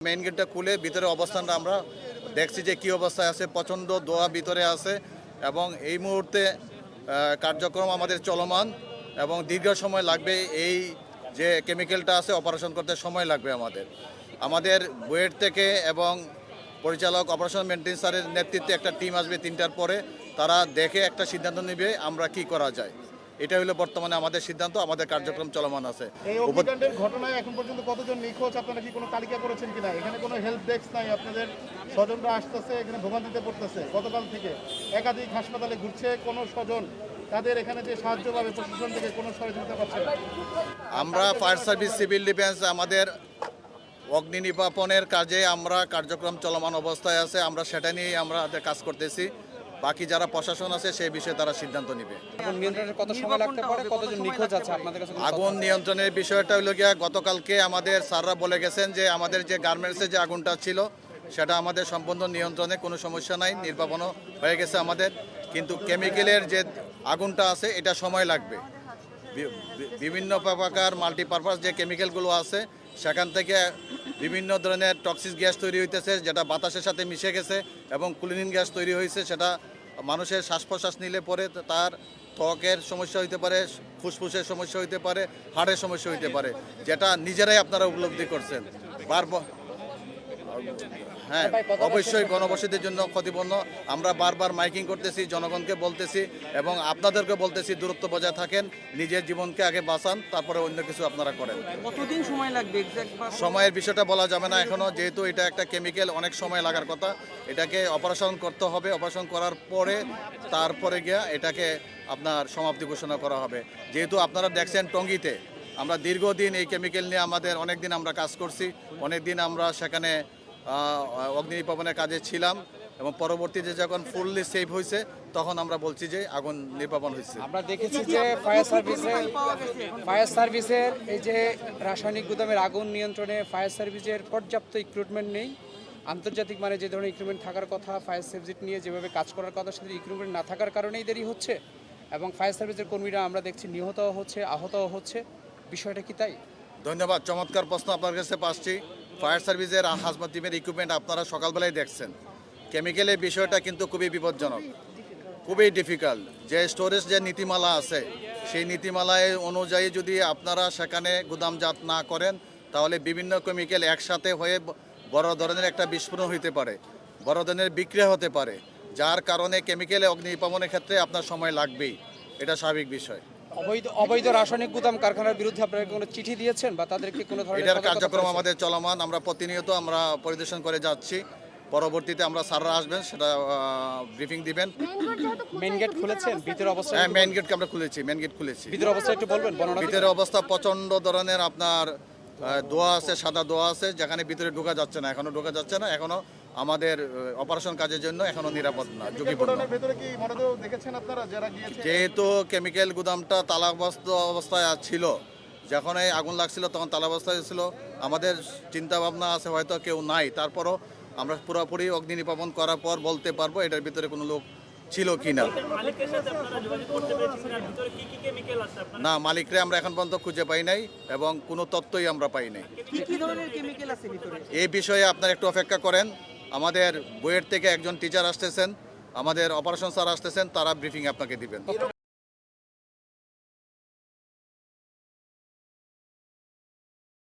Main গেটটা খুলে ভিতরে অবস্থানটা আমরা দেখছি যে কী অবস্থায় আছে, প্রচণ্ড ধোঁয়া ভিতরে আছে এবং এই মুহূর্তে কার্যক্রম আমাদের চলমান এবং দীর্ঘ সময় লাগবে। এই যে কেমিক্যালটা আছে অপারেশন করতে সময় লাগবে আমাদের বুয়েট থেকে এবং পরিচালক অপারেশন মেইনটেন্যান্স স্যারের নেতৃত্বে একটা টিম আসবে 3টার পরে। তারা দেখে একটা সিদ্ধান্ত নেবে আমরা কি করা যায়। এটা হলো বর্তমানে আমাদের সিদ্ধান্ত, আমাদের কার্যক্রম চলমান আছে। এই অগ্নিকাণ্ডের ঘটনায় এখন পর্যন্ত কতজন নিখোঁজ, আপনারা কি কোনো তালিকা করেছেন কিনা? এখানে কোনো হেল্প ডেস্ক নাই, আপনাদের স্বজনরা আসতেছে, এখানে ভোগান্তিতে পড়তেছে। গতকাল থেকে একাধিক হাসপাতালে ঘুরছে, কোনো স্বজন তাদের এখানে যে সাহায্য পাবে প্রশাসন থেকে কোনো সহযোগিতা পাচ্ছে না। আমরা ফায়ার সার্ভিস, সিভিল ডিফেন্স আমাদের অগ্নি নির্বাপনের কাজে আমরা কার্যক্রম চলমান অবস্থায় আছে। আমরা সেটা নিয়েই আমরা কাজ করতেছি। বাকি যারা প্রশাসন আছে সেই বিষয়ে তারা সিদ্ধান্ত নেবে। আগুন নিয়ন্ত্রণের কত সময় লাগতে পারে, কতজন নিখোঁজ আছে আপনাদের কাছে? আগুন নিয়ন্ত্রণের বিষয়টা হলো গিয়া গতকালকে আমাদের স্যাররা বলে গেছেন যে আমাদের যে গার্মেন্টসে যে আগুনটা ছিল সেটা আমাদের সম্পূর্ণ নিয়ন্ত্রণে, কোনো সমস্যা নাই, নির্বাপনও হয়ে গেছে আমাদের। কিন্তু কেমিক্যালের যে আগুনটা আছে এটা সময় লাগবে। বিভিন্ন প্রকার মাল্টিপারপাস যে কেমিক্যালগুলো আছে সেখান থেকে বিভিন্ন ধরনের টক্সিক গ্যাস তৈরি হইতেছে, যেটা বাতাসের সাথে মিশে গেছে এবং ক্লোরিন গ্যাস তৈরি হয়েছে। সেটা মানুষের শ্বাস প্রশ্বাস নিলে পরে তার ত্বকের সমস্যা হইতে পারে, ফুসফুসের সমস্যা হইতে পারে, হাড়ের সমস্যা হইতে পারে, যেটা নিজেরাই আপনারা উপলব্ধি করছেন। হ্যাঁ, অবশ্যই গণবসতির জন্য ক্ষতিপূর্ণ। আমরা বারবার মাইকিং করতেছি, জনগণকে বলতেছি এবং আপনাদেরকে বলতেছি দূরত্ব বজায় থাকেন, নিজের জীবনকে আগে বাঁচান, তারপরে অন্য কিছু আপনারা করেন। কতদিন সময় লাগবে? সময়ের বিষয়টা বলা যাবে না এখনো, যেহেতু এটা একটা কেমিক্যাল, অনেক সময় লাগার কথা। এটাকে অপারেশন করতে হবে, অপারেশন করার পরে তারপরে গিয়া এটাকে আপনার সমাপ্তি ঘোষণা করা হবে। যেহেতু আপনারা দেখছেন টঙ্গীতে আমরা দীর্ঘদিন এই কেমিক্যাল নিয়ে আমাদের অনেক দিন আমরা কাজ করছি, অনেক দিন আমরা সেখানে অগ্নি নির্বাপনের কাজে ছিলাম এবং পরবর্তীতে যখন ফুললি সেভ হয়েছে তখন আমরা বলছি যে আগুন নির্বাপন হয়েছে। আমরা দেখেছি যে ফায়ার সার্ভিসের এই যে রাসায়নিক গুদামের আগুন নিয়ন্ত্রণে ফায়ার সার্ভিসের পর্যাপ্ত ইকুইপমেন্ট নেই। আন্তর্জাতিক মানে যে ধরনের ইকুইপমেন্ট থাকার কথা, ফায়ার সেফটি নিয়ে যেভাবে কাজ করার কথা, সেটা ইকুইপমেন্ট না থাকার কারণেই দেরি হচ্ছে এবং ফায়ার সার্ভিসের কর্মীরা আমরা দেখছি নিহতও হচ্ছে, আহতও হচ্ছে। বিষয়টা কি তাই? ধন্যবাদ, চমৎকার প্রশ্ন আপনার কাছে পাচ্ছি। ফায়ার সার্ভিসের হাসপাতাল টিমের ইকুইপমেন্ট আপনারা সকালবেলায় দেখছেন। কেমিক্যালের বিষয়টা কিন্তু খুবই বিপজ্জনক, খুবই ডিফিকাল্ট। যে স্টোরেজ যে নীতিমালা আছে সেই নীতিমালায় অনুযায়ী যদি আপনারা সেখানে গুদামজাত না করেন তাহলে বিভিন্ন কেমিক্যাল একসাথে হয়ে বড় ধরনের একটা বিস্ফোরণ হতে পারে, বড় ধরনের বিক্রিয়া হতে পারে, যার কারণে কেমিক্যালে অগ্নি নির্বাপনের ক্ষেত্রে আপনার সময় লাগবেই। এটা স্বাভাবিক বিষয়। অবৈধ রাসায়নিক গুদাম কারখানার বিরুদ্ধে আপনারা কোনো চিঠি দিয়েছেন বা তাদেরকে কোনো ধরনের? এটার কার্যক্রম আমাদের চলমান, আমরা প্রতিনিয়ত আমরা পরিদর্শন করে যাচ্ছি। পরবর্তীতে আমরা স্যাররা আসবেন, সেটা ব্রিফিং দিবেন। মেইন গেট খুলেছেন? ভিতরে অবস্থা? হ্যাঁ, মেইন গেটকে আমরা খুলেছি, মেইন গেট খুলেছি। ভিতরে অবস্থা একটু বলবেন? ভিতরে অবস্থা প্রচণ্ড ধরনের আপনার দোয়া আছে, সাদা দোয়া আছে, যেখানে ভিতরে ঢোকা যাচ্ছে না, এখনো ঢোকা যাচ্ছে না, এখনো আমাদের অপারেশন কাজের জন্য এখনো নিরাপদ না, ঝুঁকিপূর্ণ। যেহেতু কেমিক্যাল গুদামটা তালাবদ্ধ অবস্থায় ছিল, যখন এই আগুন লাগছিল তখন তালাবস্থায় ছিল। আমাদের চিন্তা ভাবনা আছে হয়তো কেউ নাই, তারপরও আমরা পুরোপুরি অগ্নি নির্বাপন করার পর বলতে পারবো এটার ভিতরে কোনো লোক ছিল কিনা। না, মালিকরে আমরা এখন পর্যন্ত খুঁজে পাই নাই এবং কোনো তথ্যই আমরা পাই নাই। এই বিষয়ে আপনারা একটু অপেক্ষা করেন। আমাদের বুয়েট থেকে একজন টিচার আসতেছেন, আমাদের অপারেশন স্যার আসতেছেন, তারা ব্রিফিং আপনাকে দিবেন।